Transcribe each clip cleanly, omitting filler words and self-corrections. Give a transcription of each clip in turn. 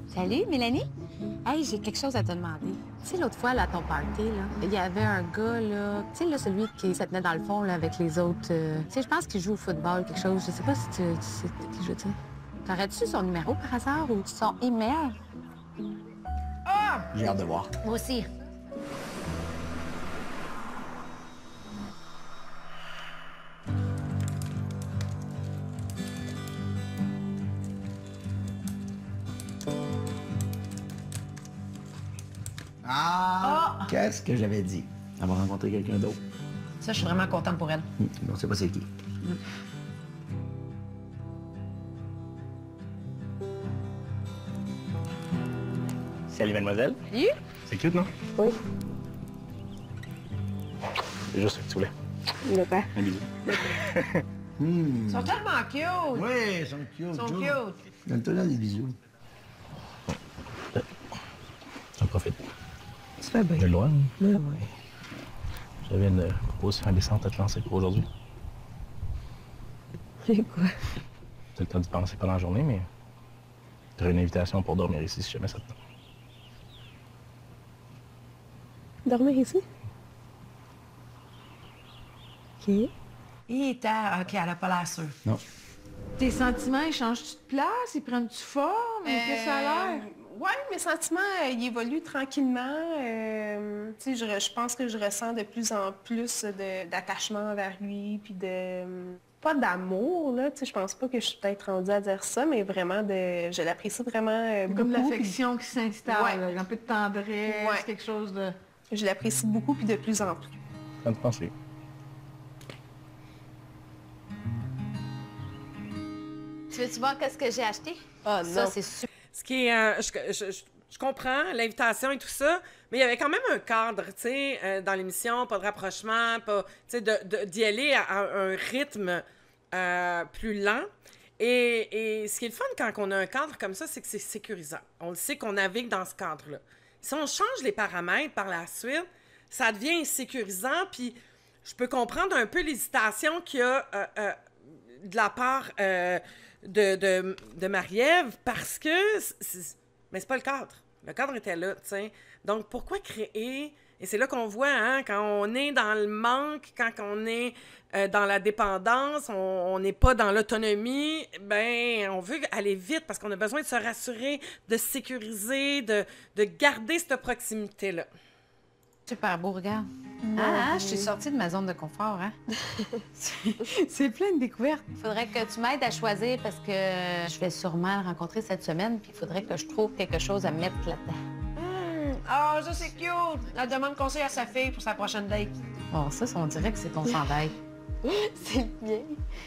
Salut, Mélanie. Hey, j'ai quelque chose à te demander. Tu sais, l'autre fois, là, à ton party, là, il y avait un gars, là, tu sais, là, celui qui se tenait dans le fond, là, avec les autres. Tu sais, je pense qu'il joue au football, quelque chose. Je sais pas si tu sais qui je veux dire. T'aurais-tu son numéro par hasard ou son email? Ah! J'ai hâte de voir. Moi aussi. Ah! Qu'est-ce que j'avais dit? Elle va rencontrer quelqu'un d'autre. Ça, je suis vraiment contente pour elle. On sait pas c'est qui. Salut, mademoiselle. Salut. C'est cute, non? Oui. C'est juste ce que tu voulais. De quoi? Un bisou. Ils sont tellement cute. Oui, ils sont cute. Ils sont Joe. cute. Donne-toi là des bisous. J'en profite. Tu fais bien. De loin. Oui, oui. J'avais une proposition indécente à te lancer pour aujourd'hui. C'est quoi? Tu as le temps d'y penser pendant la journée, mais tu aurais une invitation pour dormir ici si jamais ça te tente. Dormir ici? OK. Et t'as... OK, elle a pas l'air sûre. Non. Tes sentiments, ils changent-tu de place? Ils prennent-tu forme? Qu'est-ce que ça a l'air? Oui, mes sentiments, ils évoluent tranquillement. Tu sais, je pense que je ressens de plus en plus d'attachement vers lui, puis de... Pas d'amour, là, tu sais, je pense pas que je suis peut-être rendue à dire ça, mais vraiment de... Je l'apprécie vraiment beaucoup. Comme l'affection qui s'installe, Ouais. là, un peu de tendresse, Ouais. quelque chose de... Puis je l'apprécie beaucoup, puis de plus en plus. Quand tu penses, Tu veux-tu voir qu'est-ce que j'ai acheté? Ah Ça, non. c'est super. Ce qui est... je comprends l'invitation et tout ça, mais il y avait quand même un cadre, tu sais, dans l'émission, pas de rapprochement, pas, tu sais, d'y aller à un rythme plus lent. Et ce qui est le fun quand on a un cadre comme ça, c'est que c'est sécurisant. On le sait qu'on navigue dans ce cadre-là. Si on change les paramètres par la suite, ça devient insécurisant, puis je peux comprendre un peu l'hésitation qu'il y a de la part de Marie-Ève, parce que mais c'est pas le cadre. Le cadre était là, tu sais. Donc, pourquoi créer... Et c'est là qu'on voit, hein, quand on est dans le manque, quand on est dans la dépendance, on n'est pas dans l'autonomie, ben on veut aller vite parce qu'on a besoin de se rassurer, de se sécuriser, de garder cette proximité-là. Super beau, regarde. Ah, je suis sortie de ma zone de confort, hein? C'est plein de découvertes. Il faudrait que tu m'aides à choisir parce que je vais sûrement le rencontrer cette semaine, puis il faudrait que je trouve quelque chose à mettre là-dedans. Ah, ça c'est cute! Elle demande conseil à sa fille pour sa prochaine date. Bon, ça, on dirait que c'est ton chandail. C'est le mien.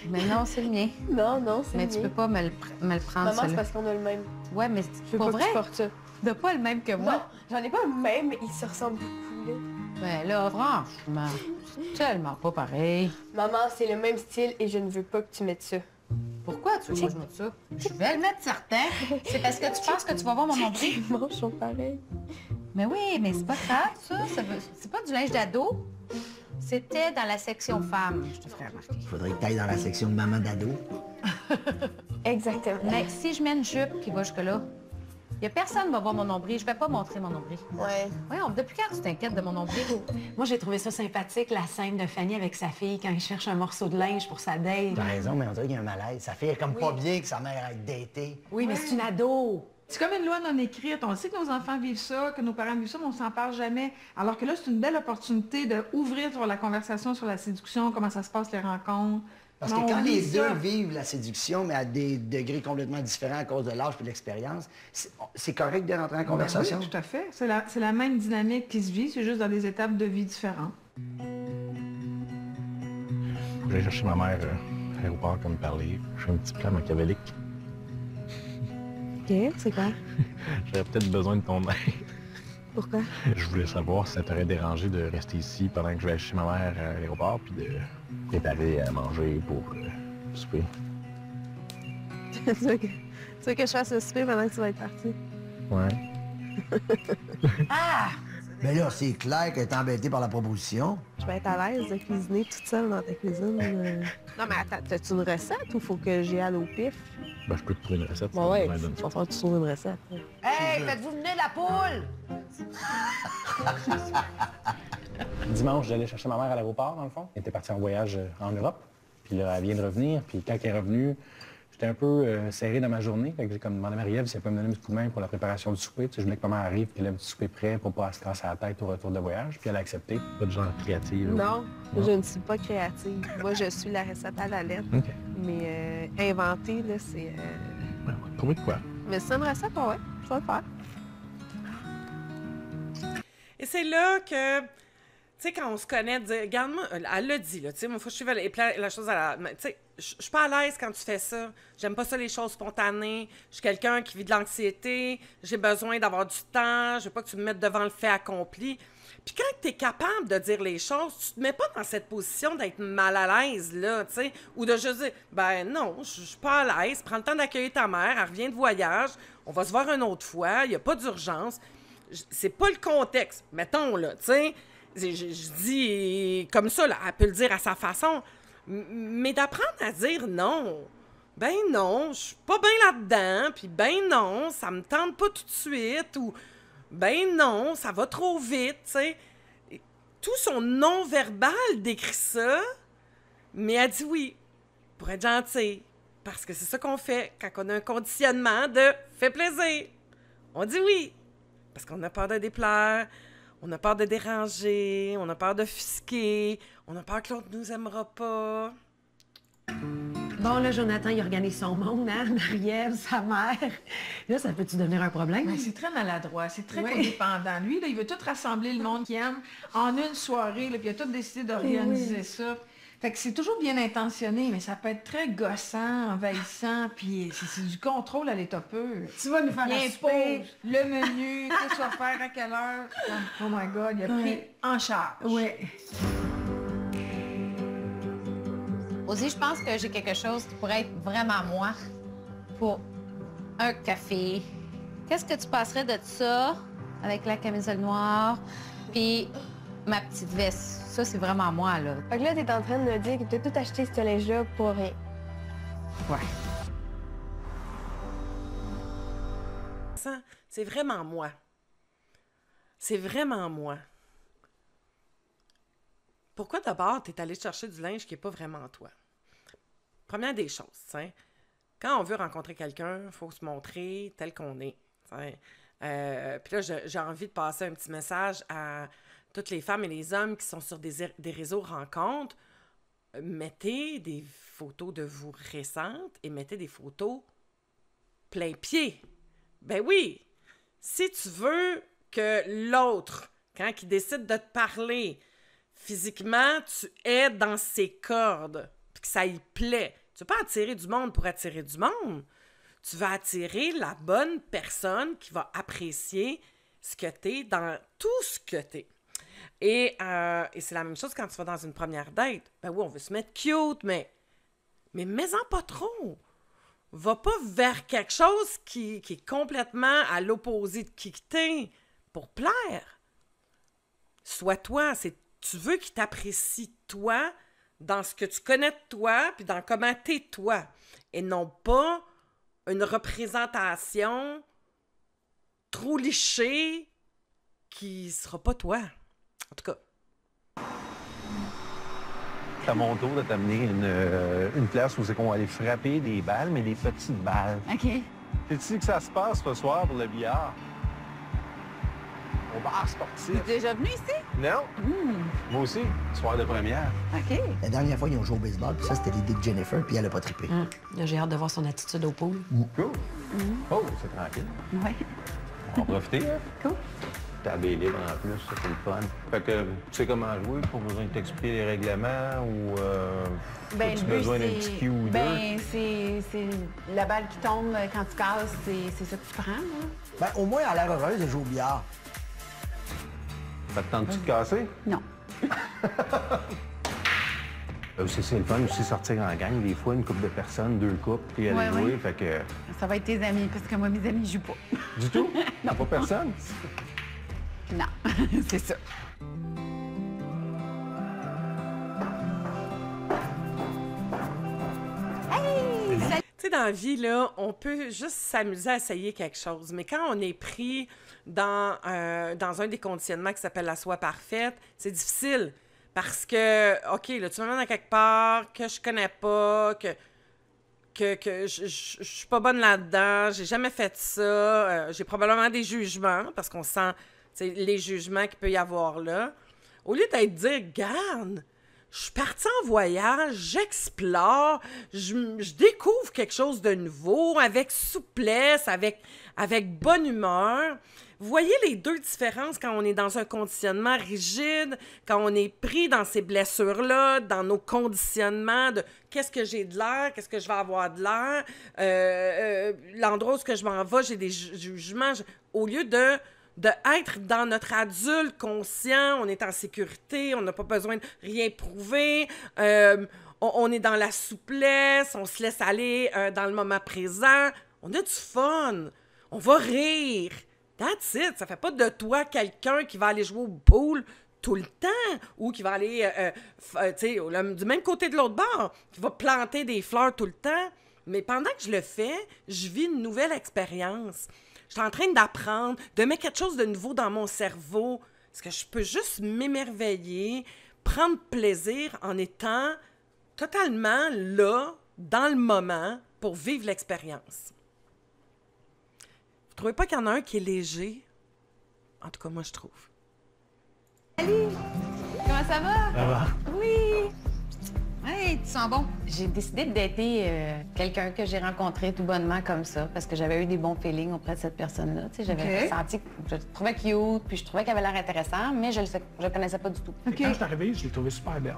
Mais non, c'est le mien. Non, non, c'est Mais le tu mien. peux pas me le prendre, Maman, c'est celui-là. parce qu'on a le même. Ouais, mais Je veux pour pas que vrai, tu portes ça. t'as pas le même que moi. Non, j'en ai pas le même, mais ils se ressemblent beaucoup, là. Ben là, franchement, c'est tellement pas pareil. Maman, c'est le même style et je ne veux pas que tu mettes ça. Pourquoi tu veux que je mette ça? Je vais le mettre certain. C'est parce que tu penses que tu vas voir mon nombril? Les manches sont pareilles. Mais oui, mais c'est pas grave, ça. C'est pas du linge d'ado. C'était dans la section femmes, je te ferai remarquer. Il faudrait que tu ailles dans la section de maman d'ado. Exactement. Mais si je mets une jupe qui va jusque-là, il y a personne qui va voir mon nombril. Je vais pas montrer mon nombril. Ouais. Voyons, depuis quand tu t'inquiètes de mon nombril? Moi, j'ai trouvé ça sympathique, la scène de Fanny avec sa fille quand il cherche un morceau de linge pour sa date. T'as raison, mais on dirait qu'il y a un malaise. Ça fait comme pas bien que sa mère aille dater. Oui, mais c'est une ado. C'est comme une loi non écrite. On sait que nos enfants vivent ça, que nos parents vivent ça, mais on s'en parle jamais. Alors que là, c'est une belle opportunité d'ouvrir sur la conversation sur la séduction, comment ça se passe, les rencontres. Parce que Comment on quand vit les ça. deux vivent la séduction, mais à des degrés complètement différents à cause de l'âge et de l'expérience, c'est correct de rentrer en conversation? Oui, tout à fait. C'est la même dynamique qui se vit, c'est juste dans des étapes de vie différentes. J'allais chercher ma mère à l'aéroport comme parler. Je fais un petit plan machiavélique. OK, c'est quoi? J'aurais peut-être besoin de ton aide. Pourquoi? Je voulais savoir si ça t'aurait dérangé de rester ici pendant que je vais chez ma mère à l'aéroport puis de préparer à manger pour souper. tu veux que je fasse le souper pendant que tu vas être parti? Ouais. Ah! Mais là, c'est clair qu'elle est embêtée par la proposition. Je vais être à l'aise de cuisiner toute seule dans ta cuisine. Non, mais attends, as-tu une recette ou faut que j'y aille au pif? Ben, je peux te trouver une recette. Bon, ouais, ça me donne il va falloir que tu trouves une recette. Hey, faites-vous venir la poule? Dimanche, j'allais chercher ma mère à l'aéroport, dans le fond. Elle était partie en voyage en Europe. Puis là, elle vient de revenir. Puis quand elle est revenue, j'étais un peu serré dans ma journée. Fait que j'ai comme demandé à Marie-Ève si elle pouvait me donner un petit coup de main pour la préparation du souper. Tu sais, je voulais que maman arrive puis elle ait un petit souper prêt pour pas se casser la tête au retour de voyage. Puis elle a accepté. Pas de genre créative. Non, je ne suis pas créative. Moi, je suis la recette à la lettre. OK. Mais inventer, là, c'est... Ouais, on va trouver de quoi? Mais c'est une recette, ouais, je vais le faire. Et c'est là que, tu sais, quand on se connaît, dire, regarde-moi, elle l'a dit, là, tu sais, moi, faut que je suive la chose à la... Tu sais, je suis pas à l'aise quand tu fais ça. J'aime pas ça, les choses spontanées. Je suis quelqu'un qui vit de l'anxiété. J'ai besoin d'avoir du temps. Je veux pas que tu me mettes devant le fait accompli. Puis quand tu es capable de dire les choses, tu te mets pas dans cette position d'être mal à l'aise, là, tu sais, ou de juste dire, ben non, je suis pas à l'aise. Prends le temps d'accueillir ta mère, elle revient de voyage. On va se voir une autre fois. Il n'y a pas d'urgence. C'est pas le contexte, mettons, là, tu sais. Je dis comme ça, là, elle peut le dire à sa façon, mais d'apprendre à dire non. Ben non, je suis pas bien là-dedans, puis ben non, ça me tente pas tout de suite, ou ben non, ça va trop vite, tu sais. Tout son non-verbal décrit ça, mais elle dit oui, pour être gentille, parce que c'est ça qu'on fait quand on a un conditionnement de « fais plaisir ». On dit oui. Parce qu'on a peur de déplaire, on a peur de déranger, on a peur d'offusquer, on a peur que l'autre nous aimera pas. Bon, là, Jonathan, il organise son monde, hein? Marie-Ève, sa mère. Là, ça peut-tu devenir un problème? Ouais, c'est très maladroit, c'est très codépendant. Lui, là, il veut tout rassembler le monde qu'il aime en une soirée, là, puis il a tout décidé d'organiser ça. Fait que c'est toujours bien intentionné, mais ça peut être très gossant, envahissant, puis c'est du contrôle à l'état pur. Tu vas nous faire Il un souper. impose le menu, qu'est-ce que tu vas faire, à quelle heure. Oh my God, il a pris en charge. Oui. Aussi, je pense que j'ai quelque chose qui pourrait être vraiment moi pour un café. Qu'est-ce que tu passerais de ça avec la camisole noire puis ma petite veste? Ça, c'est vraiment moi, là. Fait que là, t'es en train de me dire que t'as tout acheté ce linge-là pour rien. Ouais. Ça, c'est vraiment moi. C'est vraiment moi. Pourquoi d'abord t'es allé chercher du linge qui n'est pas vraiment toi? Première des choses, t'sais, quand on veut rencontrer quelqu'un, il faut se montrer tel qu'on est. Puis là, j'ai envie de passer un petit message à toutes les femmes et les hommes qui sont sur des réseaux rencontres. Mettez des photos de vous récentes et mettez des photos plein pied. Ben oui! Si tu veux que l'autre, quand il décide de te parler, physiquement, tu es dans ses cordes, puis que ça y plaît. Tu ne veux pas attirer du monde pour attirer du monde. Tu vas attirer la bonne personne qui va apprécier ce que tu es dans tout ce que tu es. Et c'est la même chose quand tu vas dans une première date. Ben oui, on veut se mettre cute, mais mets-en pas trop. Va pas vers quelque chose qui est complètement à l'opposé de qui t'es pour plaire. Sois toi. Tu veux qu'il t'apprécie toi dans ce que tu connais de toi puis dans comment t'es toi. Et non pas une représentation trop lichée qui sera pas toi. En tout cas. C'est à mon tour de t'amener une place où c'est qu'on va aller frapper des balles, mais des petites balles. OK. Sais-tu que ça se passe ce soir pour le billard? Au bar sportif. T'es déjà venu ici? Non? Moi aussi, soir de première. OK. La dernière fois, ils ont joué au baseball, puis ça, c'était l'idée de Jennifer, puis elle a pas trippé. Là, j'ai hâte de voir son attitude au pool. Cool. Oh, c'est tranquille. Oui. On va en profiter. Cool. T'as des livres en plus, ça, c'est le fun. Fait que, tu sais comment jouer, pas besoin de t'expliquer les règlements ou as-tu besoin d'un petit cue ou deux? Ben, c'est la balle qui tombe quand tu casses, c'est ça que tu prends, là. Ben, au moins, elle a l'air heureuse de jouer au billard. Ça te tente-tu de casser? Non. C'est le fun aussi sortir en gang, des fois, une couple de personnes, 2 couples, puis aller jouer, fait que... Ça va être tes amis, parce que moi, mes amis, je joue pas. Du tout? Non. Pas personne? Non, c'est ça. Tu sais, dans la vie, là, on peut juste s'amuser à essayer quelque chose. Mais quand on est pris dans un des conditionnements qui s'appelle la soi parfaite, c'est difficile. Parce que, OK, là, tu me mets dans quelque part que je connais pas, que je suis pas bonne là-dedans, j'ai jamais fait ça, j'ai probablement des jugements, parce qu'on sent les jugements qu'il peut y avoir là. Au lieu d'être dire, garde, je suis partie en voyage, j'explore, je découvre quelque chose de nouveau, avec souplesse, avec bonne humeur. Vous voyez les deux différences quand on est dans un conditionnement rigide, quand on est pris dans ces blessures-là, dans nos conditionnements de qu'est-ce que j'ai de l'air, qu'est-ce que je vais avoir de l'air, l'endroit où je m'en vais, j'ai des jugements. Au lieu de être dans notre adulte conscient, on est en sécurité, on n'a pas besoin de rien prouver, on est dans la souplesse, on se laisse aller dans le moment présent, on a du fun, on va rire. That's it. Ça fait pas de toi quelqu'un qui va aller jouer au pool tout le temps ou qui va aller du même côté de l'autre bord, qui va planter des fleurs tout le temps. Mais pendant que je le fais, je vis une nouvelle expérience. Je suis en train d'apprendre, de mettre quelque chose de nouveau dans mon cerveau. Parce que je peux juste m'émerveiller, prendre plaisir en étant totalement là, dans le moment, pour vivre l'expérience. Vous trouvez pas qu'il y en a un qui est léger? En tout cas, moi, je trouve. Salut! Comment ça va? Ça va? Oui! Hey, tu sens bon? J'ai décidé de dater quelqu'un que j'ai rencontré tout bonnement comme ça, parce que j'avais eu des bons feelings auprès de cette personne-là. Tu sais, j'avais senti que je le trouvais cute, puis je trouvais qu'elle avait l'air intéressant, mais je le connaissais pas du tout. Quand je suis arrivé, je l'ai trouvé super belle.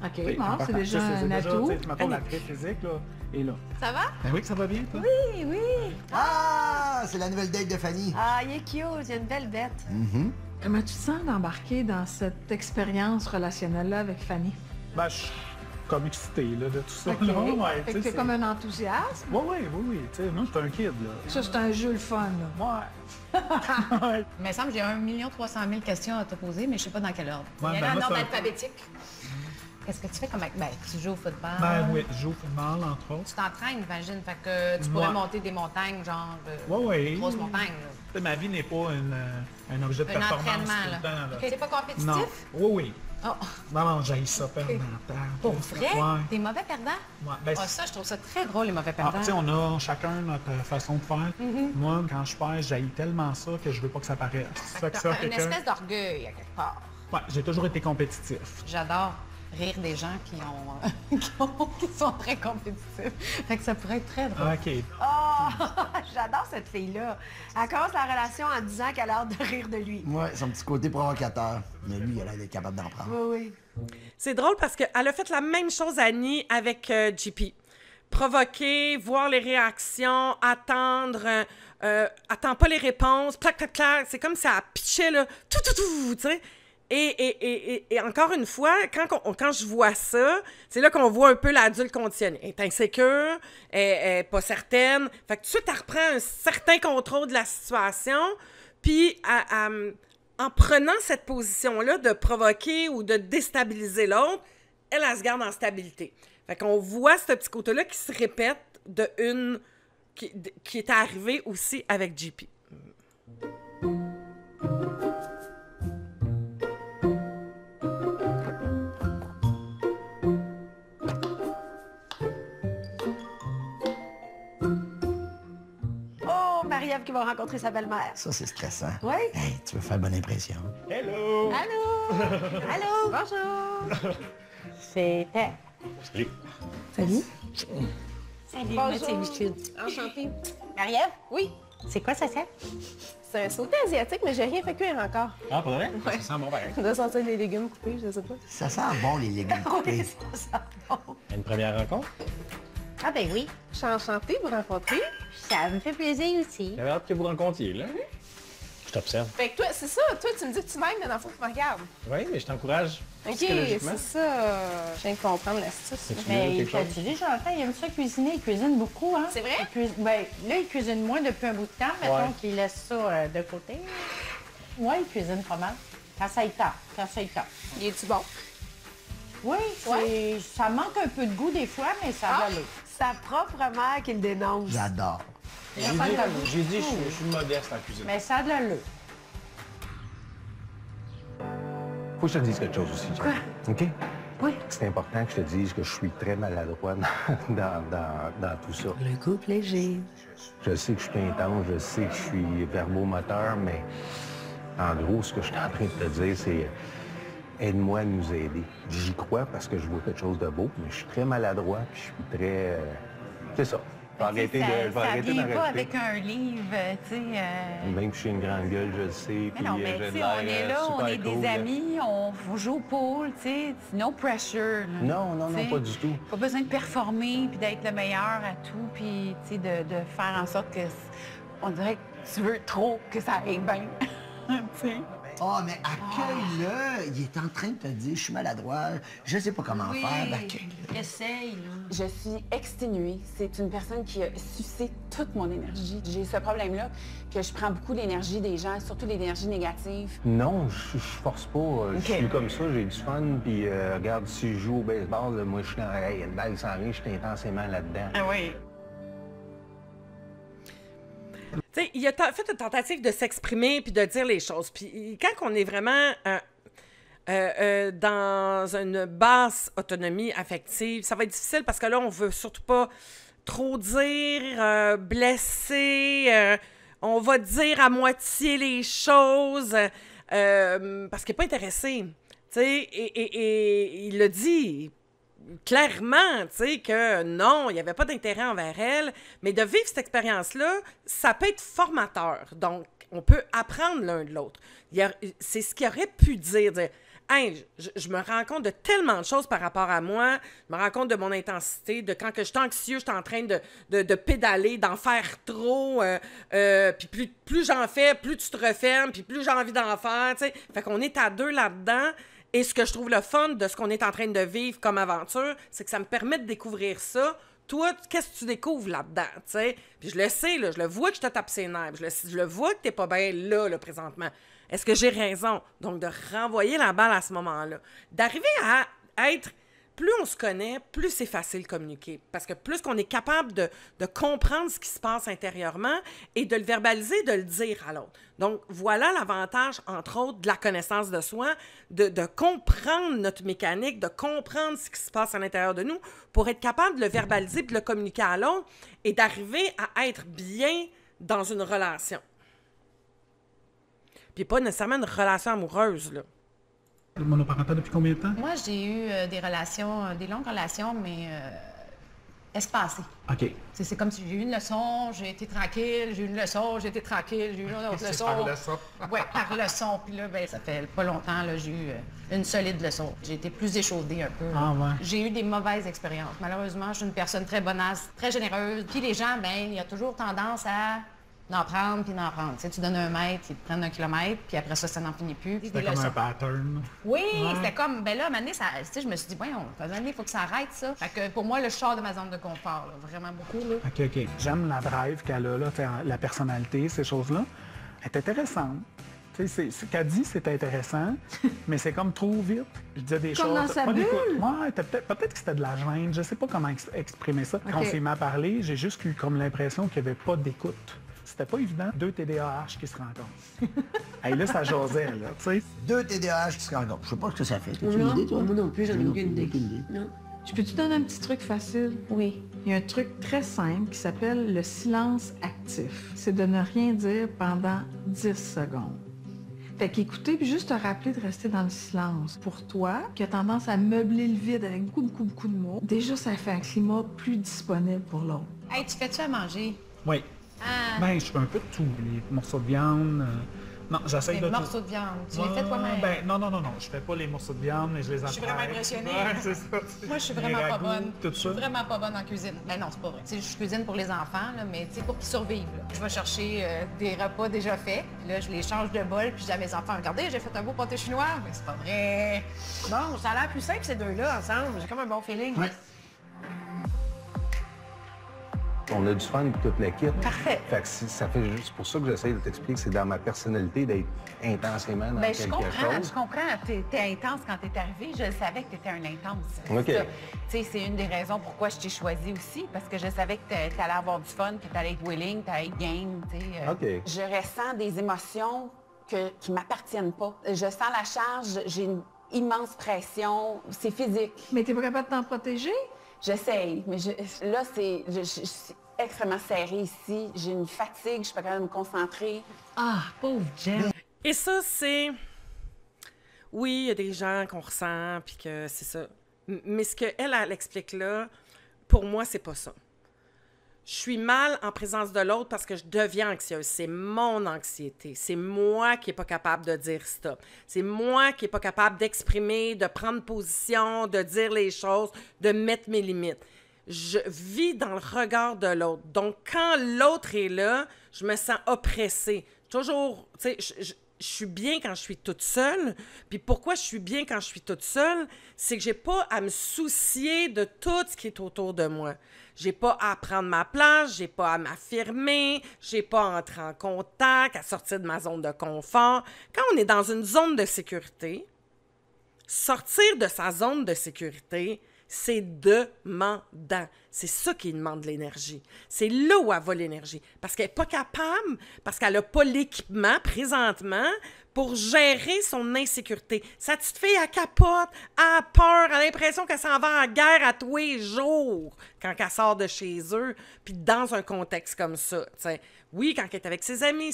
OK, bon, c'est déjà un atout. Mettons, la trait physique, là, est là. Ça va? Ben oui, ça va bien, toi? Oui, oui. Ah, c'est la nouvelle date de Fanny. Ah, il est cute, il a une belle bête. Comment tu te sens d'embarquer dans cette expérience relationnelle-là avec Fanny? Ben, je suis comme excité, là, de tout ça. OK. Là. Ouais, Fait que t'es comme un enthousiasme? Oui. Tu sais, moi, j'étais un kid, là. Ça, c'est un jeu le fun, là. Ouais. Il me semble que j'ai 1 300 000 questions à te poser, mais je sais pas dans quel ordre. Ouais, Il y ben, en a moi, en ordre ça- alphabétique. Qu'est-ce que tu fais comme... Ben, tu joues au football. Ben oui, je joue au football, entre autres. Tu t'entraînes, j'imagine. Fait que tu pourrais Ouais. monter des montagnes, genre... Oui. grosses montagnes, là. Tu sais, ma vie n'est pas un objet de Un performance entraînement, tout là. le temps, là. OK. C'est pas compétitif? Non. Oui. Oh. Non, j'haïs ça, perdre dans le temps. Pour vrai? Ouais. T'es mauvais perdant? Ouais. Ben, Ah, ça, je trouve ça très drôle, les mauvais Ah, perdants. tu sais, on a chacun notre façon de faire. Moi, quand je perds, j'haïs tellement ça que je veux pas que ça paraisse. Fait que ça, Une quelqu'un- espèce d'orgueil, à quelque part. Ouais, j'ai toujours été compétitif. J'adore rire des gens qui sont très compétitifs. Fait que ça pourrait être très drôle. OK. Oh, j'adore cette fille-là. Elle commence la relation en disant qu'elle a hâte de rire de lui. Ouais, son petit côté provocateur. Mais lui, il a l'air d'être capable d'en prendre. Oui. C'est drôle parce qu'elle a fait la même chose, Annie, avec JP. Provoquer, voir les réactions, attendre, attend pas les réponses, clac, clac, clac. C'est comme si elle pitchait, là, tout, tu sais. Et encore une fois, quand je vois ça, c'est là qu'on voit un peu l'adulte conditionné. Elle est insécure, elle est pas certaine. Fait que tout de suite, elle reprend un certain contrôle de la situation, puis en prenant cette position-là de provoquer ou de déstabiliser l'autre, elle se garde en stabilité. Fait qu'on voit ce petit côté-là qui se répète qui est arrivé aussi avec JP. Oh, Marie-Ève qui va rencontrer sa belle-mère. Ça, c'est stressant. Oui? Hey, tu veux faire bonne impression. Hello! Allô? Allô? Bonjour. C'était... Salut. Salut. Salut, Bonjour. Michel. Enchantée. Marie-Ève? Oui, C'est quoi ça sert? c'est un sauté asiatique, mais j'ai rien fait cuire encore. Ah, pas vrai? Ouais. Ça sent bon pareil. On doit sortir des légumes coupés, je sais pas. Ça sent bon, les légumes coupés. Une première rencontre? Ah ben oui, Je suis enchantée de vous rencontrer. ça me fait plaisir aussi. J'avais hâte que vous rencontriez, là. Je t'observe. Fait que toi, c'est ça, toi, tu me dis que tu m'aimes, mais dans le fond, tu me regardes. Oui, mais je t'encourage. OK, Psychologiquement. c'est ça. Je viens de comprendre l'astuce. là. C'est-tu Mais quelque chose? t'as-tu déjà fait? Il aime ça cuisiner, il cuisine beaucoup, hein? C'est vrai? Ben, là, il cuisine moins depuis un bout de temps, mettons Ouais. qu'il laisse ça de côté. Oui, il cuisine pas mal. Quand ça y tente, Il est-tu bon? Oui, ça manque un peu de goût des fois, mais ça va aller. Sa propre mère qui le dénonce. J'adore. J'ai dit, je suis modeste en cuisine. Mais ça a de l'allure. Faut que je te dise quelque chose aussi. Quoi? OK? Oui. C'est important que je te dise que je suis très maladroit dans tout ça. Le couple léger. Je sais que je suis intense, je sais que je suis verbomoteur, mais en gros, ce que je suis en train de te dire, c'est aide-moi à nous aider. J'y crois parce que je vois quelque chose de beau, mais je suis très maladroit, puis je suis très... c'est ça. Je vais arrêter Ça vient d'en pas rajouter. avec un livre, tu sais... Même si je suis une grande gueule, je le sais, puis non, mais j'ai tu de sais, on est l'air là, on super est cool, des là. amis, on joue au pool, tu sais, no pressure. là. Non, T'sais, pas du tout. Pas besoin de performer, puis d'être le meilleur à tout, puis tu sais, de faire en sorte que... On dirait que tu veux trop que ça aille bien, tu sais. Oh, mais accueille-le. Il est en train de te dire, je suis maladroit, je sais pas comment faire. Accueille-le. Essaye, là. Je suis exténuée. C'est une personne qui a sucé toute mon énergie. J'ai ce problème-là, que je prends beaucoup l'énergie des gens, surtout l'énergie négative. Non, je force pas. Je suis comme ça, j'ai du fun, puis regarde, si je joue au baseball, là, moi, je suis dans une balle sans rien, je suis intensément là-dedans. Ah oui. Tu sais, il a fait une tentative de s'exprimer puis de dire les choses. Puis quand on est vraiment dans une basse autonomie affective, ça va être difficile parce que là, on veut surtout pas trop dire, blesser, on va dire à moitié les choses parce qu'il n'est pas intéressé. Tu sais, et il le dit clairement, tu sais, que non, il n'y avait pas d'intérêt envers elle, mais de vivre cette expérience-là, ça peut être formateur. Donc, on peut apprendre l'un de l'autre. C'est ce qu'il aurait pu dire hey, je me rends compte de tellement de choses par rapport à moi, je me rends compte de mon intensité, de quand que je suis anxieux, je suis en train de pédaler, d'en faire trop, puis plus j'en fais, plus tu te refermes, puis plus j'ai envie d'en faire, tu sais. Fait qu'on est à deux là-dedans. Et ce que je trouve le fun de ce qu'on est en train de vivre comme aventure, c'est que ça me permet de découvrir ça. Toi, qu'est-ce que tu découvres là-dedans, tu sais? Puis je le sais, là, je le vois que je te tape ses nerfs, je le vois que t'es pas bien là, présentement. Est-ce que j'ai raison? Donc, de renvoyer la balle à ce moment-là. D'arriver à être... Plus on se connaît, plus c'est facile de communiquer. Parce que plus qu'on est capable de comprendre ce qui se passe intérieurement et de le verbaliser, de le dire à l'autre. Donc, voilà l'avantage, entre autres, de la connaissance de soi, de comprendre notre mécanique, de comprendre ce qui se passe à l'intérieur de nous pour être capable de le verbaliser et de le communiquer à l'autre et d'arriver à être bien dans une relation. Puis pas nécessairement une relation amoureuse, là. Monoparental depuis combien de temps? Moi, j'ai eu des longues relations, mais espacées. OK. C'est comme si j'ai eu une leçon, j'ai été tranquille, j'ai eu une leçon, j'ai été tranquille, j'ai eu une autre leçon. Par leçon. Oui, par leçon. Puis là, ça fait pas longtemps, là, j'ai eu une solide leçon. J'ai été plus échaudée un peu. Ah ouais. J'ai eu des mauvaises expériences. Malheureusement, je suis une personne très bonasse, très généreuse. Puis les gens, il y a toujours tendance à d'en prendre puis d'en prendre. Tu sais, tu donnes 1 mètre, ils te prennent 1 kilomètre, puis après ça n'en finit plus. C'était comme un pattern. Oui, c'était comme, à un moment donné, je me suis dit, voyons, à un moment donné, il faut que ça arrête, ça. Fait que pour moi, je sors de ma zone de confort, là, vraiment beaucoup, là. OK. J'aime la drive qu'elle a, là, la personnalité, ces choses-là. Elle est intéressante. Tu sais, ce qu'elle dit, c'est intéressant, mais c'est comme trop vite. Je disais des comme choses... dans sa pas bulle? Ouais, peut-être que c'était de la gêne. Je sais pas comment exprimer ça. Quand on s'est mis à parler, j'ai juste eu comme l'impression qu'il n'y avait pas d'écoute. C'était pas évident. 2 TDAH qui se rencontrent. Hey, là, ça jasait, là, tu sais. 2 TDAH qui se rencontrent. Je sais pas ce que ça fait. T'as-tu Non, une idée, toi? moi non plus, j'en ai aucune idée. Non. Je peux te donner un petit truc facile? Oui. Il y a un truc très simple qui s'appelle le silence actif. C'est de ne rien dire pendant 10 secondes. Fait qu'écouter, puis juste te rappeler de rester dans le silence. Pour toi, qui a tendance à meubler le vide avec beaucoup de mots, déjà, ça fait un climat plus disponible pour l'autre. Hey, tu fais-tu à manger? Oui. Ah. Ben, je fais un peu de tout. Les morceaux de viande. Non, j'essaye de. Les morceaux de viande. Tu les fais toi-même? Ben, non. Je fais pas les morceaux de viande, mais je les apprends. Je suis vraiment impressionnée. Ouais, c'est ça. Moi, je suis vraiment pas bonne. Tout Je suis vraiment pas bonne en cuisine. Ben non, c'est pas vrai. Tu sais, je cuisine pour les enfants, là, mais tu sais, pour qu'ils survivent. Là. Je vais chercher des repas déjà faits. Puis là, je les change de bol, puis je dis à mes enfants, regardez, j'ai fait un beau pâté chinois. Mais c'est pas vrai. Bon, ça a l'air plus simple, ces deux-là, ensemble. J'ai comme un bon feeling. Ouais. on a du fun et toute la kit. Parfait. Fait que ça fait juste pour ça que j'essaie de t'expliquer que c'est dans ma personnalité d'être intensément dans quelque chose. Je comprends. T'es intense quand t'es arrivé. Je savais que t'étais un intense. OK. Tu sais, c'est une des raisons pourquoi je t'ai choisi aussi, parce que je savais que t'allais avoir du fun, que t'allais être willing, t'allais être game, tu sais. OK. Je ressens des émotions qui m'appartiennent pas. Je sens la charge, j'ai une immense pression, c'est physique. Mais t'es pas capable de t'en protéger? J'essaye, mais là, je suis extrêmement serrée ici. J'ai une fatigue, je suis pas capable de me concentrer. Ah, pauvre Jen. Et ça, c'est... Oui, il y a des gens qu'on ressent, puis que c'est ça. Mais ce qu'elle, elle explique là, pour moi, c'est pas ça. Je suis mal en présence de l'autre parce que je deviens anxieuse. C'est mon anxiété. C'est moi qui n'est pas capable de dire stop. C'est moi qui n'est pas capable d'exprimer, de prendre position, de dire les choses, de mettre mes limites. Je vis dans le regard de l'autre. Donc, quand l'autre est là, je me sens oppressée. Toujours, tu sais, je suis bien quand je suis toute seule. Puis pourquoi je suis bien quand je suis toute seule? C'est que j'ai pas à me soucier de tout ce qui est autour de moi. J'ai pas à prendre ma place, j'ai pas à m'affirmer, j'ai pas à entrer en contact, à sortir de ma zone de confort. Quand on est dans une zone de sécurité, sortir de sa zone de sécurité, c'est demandant. C'est ça qui demande de l'énergie. C'est là où elle va l'énergie. Parce qu'elle n'est pas capable, parce qu'elle n'a pas l'équipement présentement pour gérer son insécurité. Sa petite fille, elle capote, elle a peur, elle a l'impression qu'elle s'en va en guerre à tous les jours quand elle sort de chez eux, puis dans un contexte comme ça. T'sais. Oui, quand elle est avec ses amis,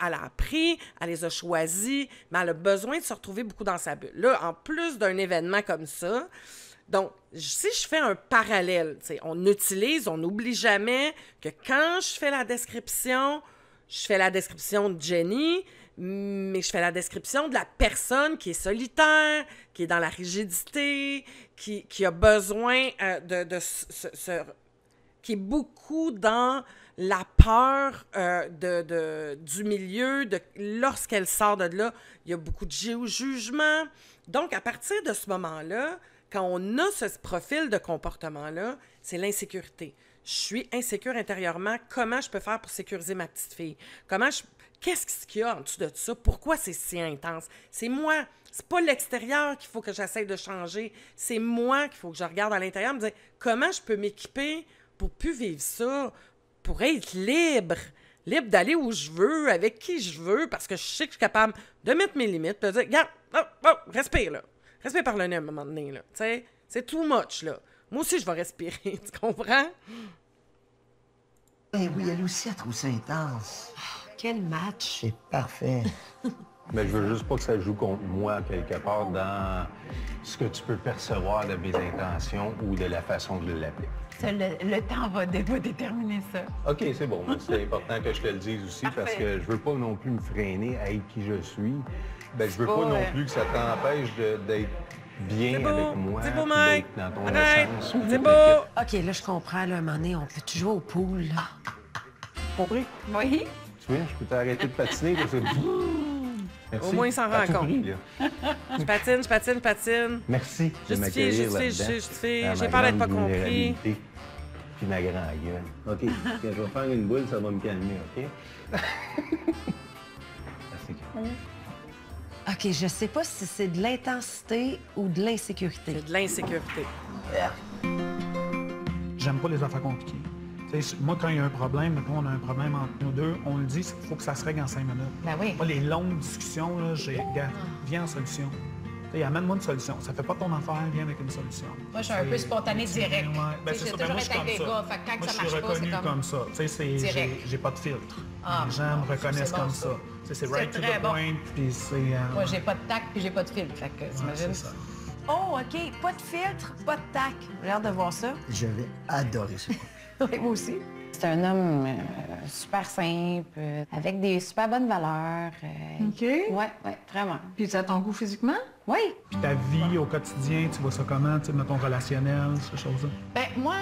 elle a appris, elle les a choisis, mais elle a besoin de se retrouver beaucoup dans sa bulle. Là, en plus d'un événement comme ça, donc, si je fais un parallèle, on n'oublie jamais que quand je fais la description de Jenny, mais je fais la description de la personne qui est solitaire, qui est dans la rigidité, qui a besoin qui est beaucoup dans la peur du milieu. Lorsqu'elle sort de là, il y a beaucoup de jugement. Donc, à partir de ce moment-là, quand on a ce profil de comportement-là, c'est l'insécurité. Je suis insécure intérieurement. Comment je peux faire pour sécuriser ma petite fille? Qu'est-ce qu'il y a en dessous de ça? Pourquoi c'est si intense? C'est moi. C'est pas l'extérieur qu'il faut que j'essaie de changer. C'est moi qu'il faut que je regarde à l'intérieur et me dire comment je peux m'équiper pour plus vivre ça, pour être libre. Libre d'aller où je veux, avec qui je veux, parce que je sais que je suis capable de mettre mes limites, de dire, regarde, respire là. Respire par le nez à un moment donné, là. Tu sais, c'est too much, là. Moi aussi, je vais respirer, tu comprends? Ben oui, elle aussi, elle trouve ça intense. Oh, quel match! C'est parfait. Mais je veux juste pas que ça joue contre moi, quelque part, dans ce que tu peux percevoir de mes intentions ou de la façon que je l'applique. Le temps va déterminer ça. OK, c'est bon. C'est important que je te le dise aussi, parce que je veux pas non plus me freiner à être qui je suis. Ben, je veux pas non plus que ça t'empêche d'être bien avec moi, c'est beau, Mike. dans ton Arrête. essence. C'est beau! OK, là, je comprends. Là, à un moment donné, on peut jouer au pool. Là. Compris? Oui. Tu vois, je peux t'arrêter de patiner parce que... Merci. Au moins, il s'en rend compte. Je patine. Merci de m'accueillir là-dedans. J'ai peur d'être pas compris. Puis ma grande gueule. OK, quand je vais faire une boule, ça va me calmer, OK? Merci. OK, je sais pas si c'est de l'intensité ou de l'insécurité. C'est de l'insécurité. J'aime pas les affaires compliquées. T'sais, moi, quand il y a un problème, mettons, on a un problème entre nous deux, on le dit, il faut que ça se règle en 5 minutes. Ben oui. Pas les longues discussions, là, viens en solution. Amène-moi une solution. Ça fait pas ton affaire, viens avec une solution. Moi, je suis un peu spontanée direct. Ouais, ben c'est ça. Ben, moi, je suis comme ça. Quand moi, ça je marche suis pas, reconnu c'est comme ça. J'ai pas de filtre. Ah, les gens me reconnaissent bon, comme ça. C'est right to très the bon. point, puis c'est... Moi, j'ai pas de tact puis j'ai pas de filtre. Fait que, t'imagines? c'est ça. Oh, OK. Pas de filtre, pas de tac. J'ai hâte de voir ça. Je vais adorer ça. Oui, moi aussi. C'est un homme super simple, avec des super bonnes valeurs. OK. Ouais, vraiment. Puis c'est à ton goût physiquement? Oui. Puis ta vie au quotidien, tu vois ça comment, tu sais, mettons relationnel, ces choses-là? Ben moi,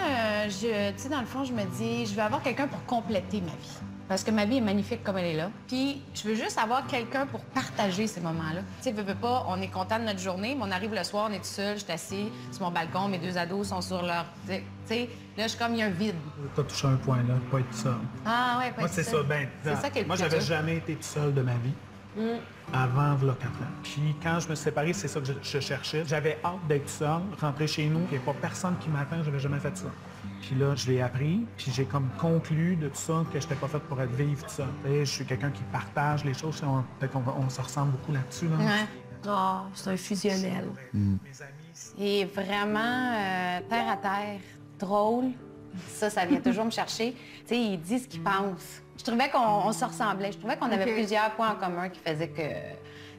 tu sais, dans le fond, je me dis, je vais avoir quelqu'un pour compléter ma vie. Parce que ma vie est magnifique comme elle est là. Puis je veux juste avoir quelqu'un pour partager ces moments-là. Tu sais, veux pas, on est content de notre journée, mais on arrive le soir, on est tout seul, je suis assis sur mon balcon, mes 2 ados sont sur leur... Tu sais, là, je suis comme, il y a un vide. T'as touché un point là, pas être seul. Ah ouais, pas Moi, être c'est seul. ça. Ben, C'est ça qui est le moi, plus j'avais dur. jamais été tout seul de ma vie. Avant, v'là 4 ans. Puis quand je me suis séparé, c'est ça que je cherchais. J'avais hâte d'être seul, rentrer chez nous, qu'il n'y ait pas personne qui m'attend, j'avais jamais fait ça. Puis là, je l'ai appris, puis j'ai comme conclu de tout ça que je n'étais pas faite pour être vivre tout ça. Je suis quelqu'un qui partage les choses, peut-être qu'on se ressemble beaucoup là-dessus. Là. Ouais. Oh, c'est un fusionnel. Et vraiment terre à terre, drôle. Ça vient toujours me chercher. Tu sais, il dit ce qu'il pense. Je trouvais qu'on se ressemblait. Je trouvais qu'on avait plusieurs points en commun qui faisaient que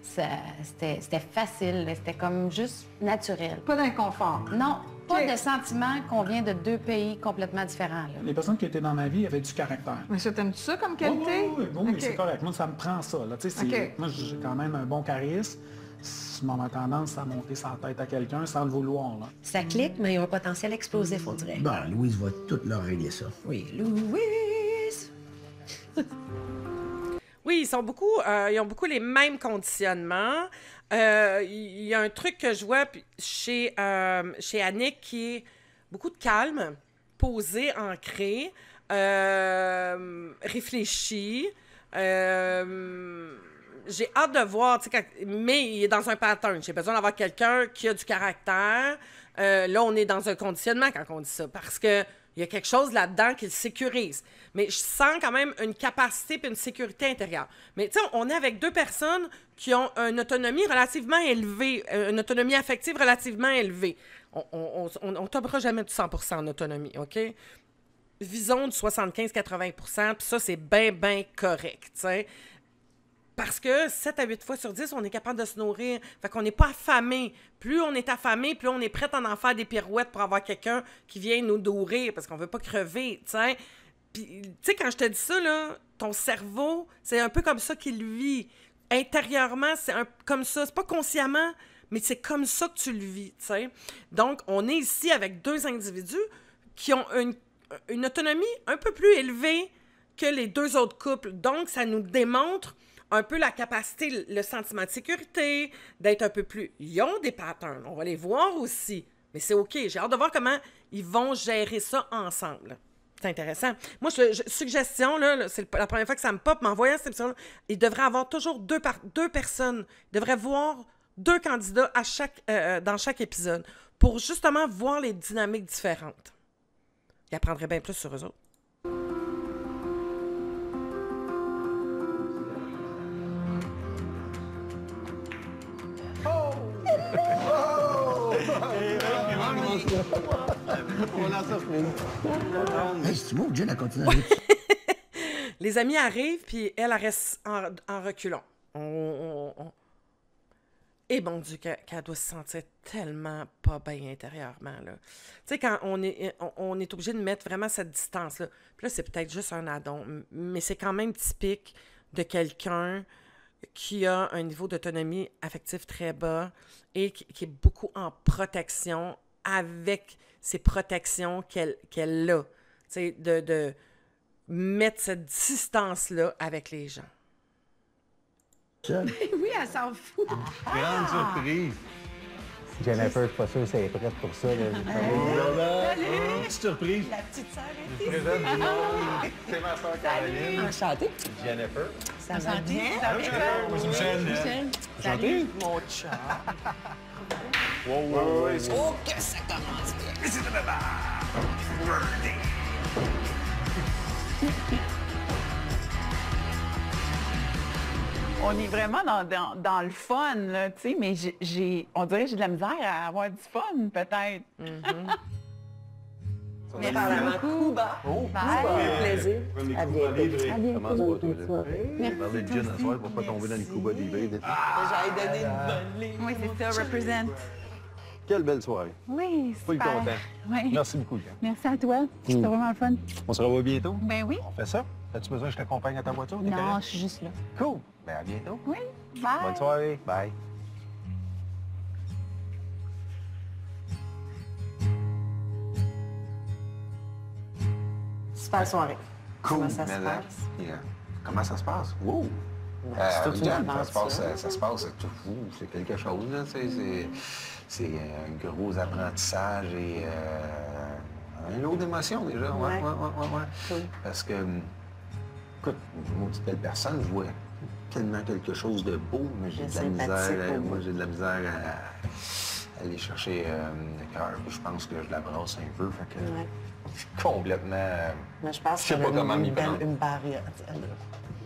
c'était facile. C'était comme juste naturel. Pas d'inconfort. Non, pas de sentiment qu'on vient de 2 pays complètement différents. Là. Les personnes qui étaient dans ma vie avaient du caractère. Mais ça, t'aimes-tu ça comme qualité? Oui, c'est correct. Moi, ça me prend ça. Là. Moi, j'ai quand même un bon charisme. On a tendance à monter sa tête à quelqu'un sans le vouloir. Là. Ça clique, mais il y a un potentiel explosif, on dirait. Bon, Louise va tout leur régler ça. Oui, Louise! Oui, ils ont beaucoup les mêmes conditionnements. Il y a un truc que je vois chez Annick qui est beaucoup de calme, posé, ancré, réfléchi. J'ai hâte de voir, mais il est dans un pattern. J'ai besoin d'avoir quelqu'un qui a du caractère. Là, on est dans un conditionnement quand on dit ça, parce que il y a quelque chose là-dedans qui le sécurise. Mais je sens quand même une capacité et une sécurité intérieure. Mais tu sais, on est avec 2 personnes qui ont une autonomie relativement élevée, une autonomie affective relativement élevée. On tombera jamais de 100% en autonomie, OK? Visons de 75-80%, puis ça, c'est bien, bien correct, tu sais. Parce que 7 à 8 fois sur 10, on est capable de se nourrir. Fait qu'on n'est pas affamé. Plus on est affamé, plus on est prêt à en faire des pirouettes pour avoir quelqu'un qui vient nous nourrir parce qu'on veut pas crever, tu sais. Puis, tu sais, quand je te dis ça, là, ton cerveau, c'est un peu comme ça qu'il vit. Intérieurement, c'est comme ça. C'est pas consciemment, mais c'est comme ça que tu le vis, tu sais. Donc, on est ici avec 2 individus qui ont une autonomie un peu plus élevée que les 2 autres couples. Donc, ça nous démontre un peu la capacité, le sentiment de sécurité, d'être un peu plus... Ils ont des patterns, on va les voir aussi. Mais c'est OK, j'ai hâte de voir comment ils vont gérer ça ensemble. C'est intéressant. Moi, suggestion, là, c'est la première fois que ça me pop, mais en voyant cette émission-là, il devrait avoir toujours 2 personnes. Il devrait voir 2 candidats dans chaque épisode pour justement voir les dynamiques différentes. Ils apprendraient bien plus sur eux autres. Hey, c'est beau, Jen a continué. Les amis arrivent, puis elle reste en reculant. Et bon Dieu, qu'elle doit se sentir tellement pas bien intérieurement, là. Tu sais, quand on est obligé de mettre vraiment cette distance-là. Puis là, c'est peut-être juste un addon, mais c'est quand même typique de quelqu'un qui a un niveau d'autonomie affective très bas et qui est beaucoup en protection avec ces protections qu'elle a. Tu sais, de mettre cette distance-là avec les gens. Oui, elle s'en fout. Grande surprise. Jennifer, je suis pas sûr si elle est prête pour ça. Petite surprise. La petite sœur Je présente du monde. C'est ma soeur Caroline. Enchantée. Jennifer. Ça va bien? Moi, c'est Michel. Salut. Mon chat. Wow. Oh, que ça commence bien. On est vraiment dans le fun, là, tu sais, mais on dirait que j'ai de la misère à avoir du fun, peut-être. Merci beaucoup. Bye. Plaisir. À bientôt. Commence pas, toi. Merci. Parler de gin à soir pour pas tomber dans le Cuba Libre. J'avais donné une bonne ligne. Oui, c'est ça, represent. Quelle belle soirée. Oui, Full super. content. Oui. Merci beaucoup, Jen. Merci à toi. C'était vraiment le fun. On se revoit bientôt? Ben oui. On fait ça? As-tu besoin que je t'accompagne à ta voiture? Non, je suis juste là. Cool. Ben à bientôt. Oui. Bye. Bonne soirée. Bye. Super soirée. Cool. Comment ça se mais, passe? Comment ça se passe? Wow! C'est toute une aventure. Ça se passe, c'est quelque chose, là. C'est un gros apprentissage et un lot d'émotions, déjà. Ouais. Cool. Parce que, écoute, moi, petite belle personne, je vois tellement quelque chose de beau, mais j'ai de la misère. Moi, j'ai de la misère à aller chercher le cœur. Je pense que je la brasse un peu, fait que je suis complètement... Mais je pense je sais pas comment m'y prendre. une barrière.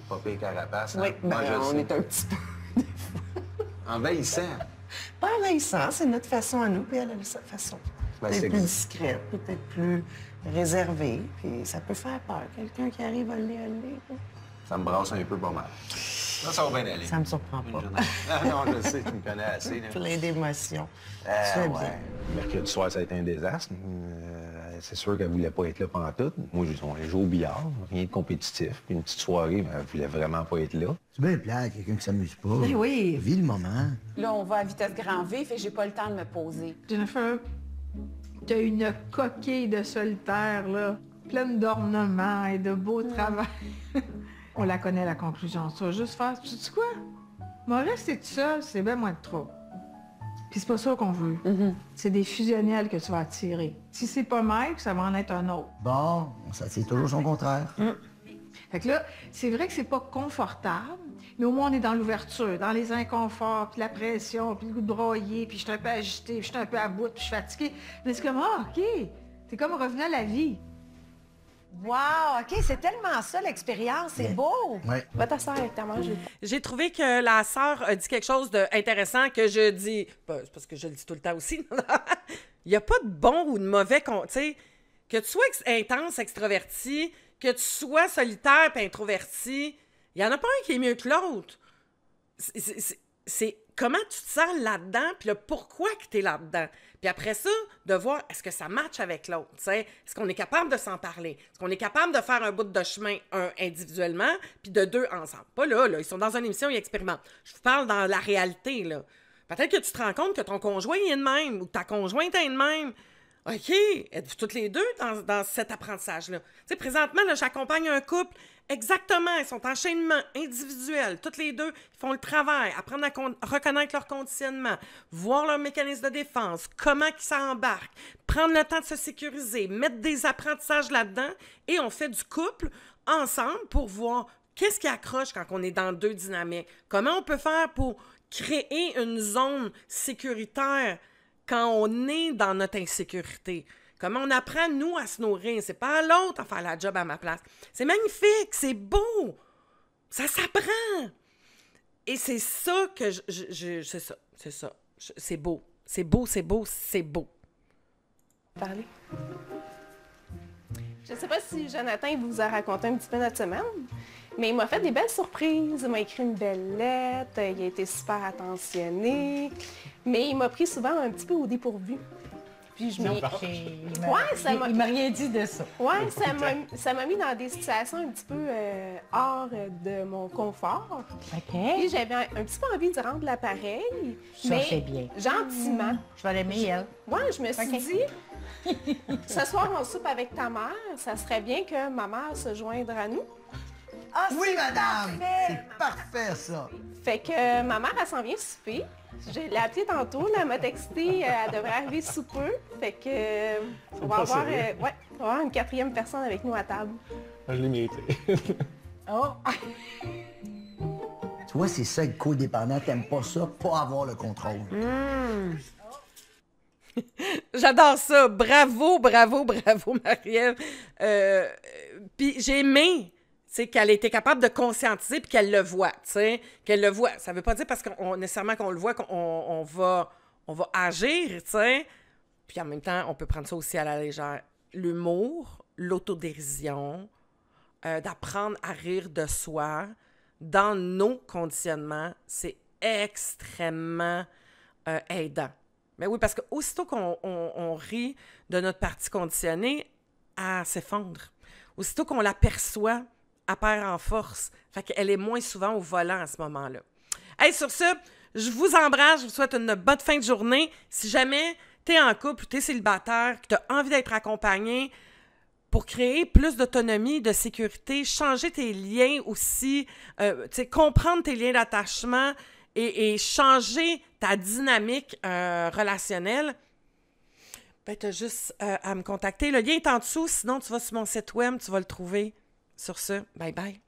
Pas pire carapace. Oui, Hein? ben, Moi, je on sais. est un petit peu... Envahissant. Pas envahissant, c'est notre façon à nous, puis elle a sa façon. Ben, Peut-être c'est plus que- discrète, peut-être plus réservée, puis ça peut faire peur. Quelqu'un qui arrive à aller. Ça me brasse un peu pas mal. Là, ça va bien aller. Ça me surprend pas. Non, je sais, tu me connais assez. Là. Plein d'émotions. Tu fais bien. Mercredi soir, ça a été un désastre. C'est sûr qu'elle voulait pas être là pendant tout. Moi, on allait jouer au billard, rien de compétitif. Puis une petite soirée, mais elle voulait vraiment pas être là. C'est bien plat, quelqu'un qui s'amuse pas. Eh oui. Vis le moment. Là, on va à vitesse grand V, fait que j'ai pas le temps de me poser. Jennifer, t'as une coquille de solitaire, là, pleine d'ornements et de beau travail. On la connaît, la conclusion. Ça va juste faire, tu sais quoi? Moi, rester tout seul, c'est bien moins de trop. Puis c'est pas ça qu'on veut. C'est des fusionnels que tu vas attirer. Si c'est pas Mike, ça va en être un autre. Bon, ça c'est toujours son contraire. Fait que là, c'est vrai que c'est pas confortable, mais au moins on est dans l'ouverture, dans les inconforts, puis la pression, puis le goût de broyer, puis je suis un peu agitée, puis je suis un peu à bout, puis je suis fatiguée. Mais c'est comme, ah, OK, t'es comme revenu à la vie. Wow, OK, c'est tellement ça l'expérience, c'est beau. Ouais. Va t'asseoir avec ta main, J'ai trouvé que la sœur a dit quelque chose d'intéressant que je dis... C'est parce que je le dis tout le temps aussi. Il n'y a pas de bon ou de mauvais... Tu sais, que tu sois intense, extraverti, que tu sois solitaire et introverti, il n'y en a pas un qui est mieux que l'autre. C'est comment tu te sens là-dedans, puis le pourquoi que tu es là-dedans. Puis après ça, de voir est-ce que ça matche avec l'autre, tu sais? Est-ce qu'on est capable de s'en parler? Est-ce qu'on est capable de faire un bout de chemin, un individuellement, puis de deux ensemble? Pas là, ils sont dans une émission, ils expérimentent. Je vous parle dans la réalité, là. Peut-être que tu te rends compte que ton conjoint est de même, ou que ta conjointe est de même. OK, êtes-vous toutes les deux dans cet apprentissage-là? Tu sais, présentement, là, j'accompagne un couple, exactement, ils sont en enchaînement individuel, toutes les deux, ils font le travail, apprendre à reconnaître leur conditionnement, voir leur mécanisme de défense, comment ils s'embarquent, prendre le temps de se sécuriser, mettre des apprentissages là-dedans, et on fait du couple ensemble pour voir qu'est-ce qui accroche quand on est dans deux dynamiques, comment on peut faire pour créer une zone sécuritaire quand on est dans notre insécurité. Comment on apprend, nous, à se nourrir. C'est pas à l'autre à faire la job à ma place. C'est magnifique, c'est beau. Ça s'apprend. Et c'est ça que c'est ça. C'est beau. C'est beau, c'est beau, c'est beau. Parler. Je ne sais pas si Jonathan il vous a raconté un petit peu notre semaine, mais il m'a fait des belles surprises. Il m'a écrit une belle lettre, il a été super attentionné, mais il m'a pris souvent un petit peu au dépourvu. Puis je m'ai... Il m'a rien dit de ça. Ouais, ça m'a mis dans des situations un petit peu hors de mon confort. OK. Et j'avais un petit peu envie de rendre l'appareil, Ça, mais c'est bien. gentiment. Je vais l'aimer, elle. Ouais, je me suis dit, ce soir, on soupe avec ta mère. Ça serait bien que ma mère se joindre à nous. Ah, Oui, madame! C'est parfait, ça! Fait que ma mère, elle s'en vient souper. Je l'ai appelée tantôt, là, elle m'a texté, elle devrait arriver sous peu. Fait que on va avoir, on va avoir une quatrième personne avec nous à table. Je l'ai mérité. Oh! Tu vois, c'est ça, le codépendant, t'aimes pas ça, pas avoir le contrôle. J'adore ça. Bravo, bravo, bravo, Marie-Ève. Puis j'ai aimé, c'est qu'elle était capable de conscientiser puis qu'elle le voit, tu sais, qu'elle le voit. Ça veut pas dire parce qu'on nécessairement qu'on le voit qu'on va agir, tu sais. Puis en même temps, on peut prendre ça aussi à la légère. L'humour, l'autodérision, d'apprendre à rire de soi dans nos conditionnements, c'est extrêmement aidant. Mais oui, parce que aussitôt qu'on rit de notre partie conditionnée, elle s'effondre. Aussitôt qu'on l'aperçoit, elle perd en force. Fait qu'elle est moins souvent au volant à ce moment-là. Hey, sur ce, je vous embrasse, je vous souhaite une bonne fin de journée. Si jamais t'es en couple ou t'es célibataire, que t'as envie d'être accompagné, pour créer plus d'autonomie, de sécurité, changer tes liens aussi, comprendre tes liens d'attachement et changer ta dynamique relationnelle, ben, tu as juste à me contacter. Le lien est en dessous, sinon tu vas sur mon site web, tu vas le trouver. Sur ce, bye bye.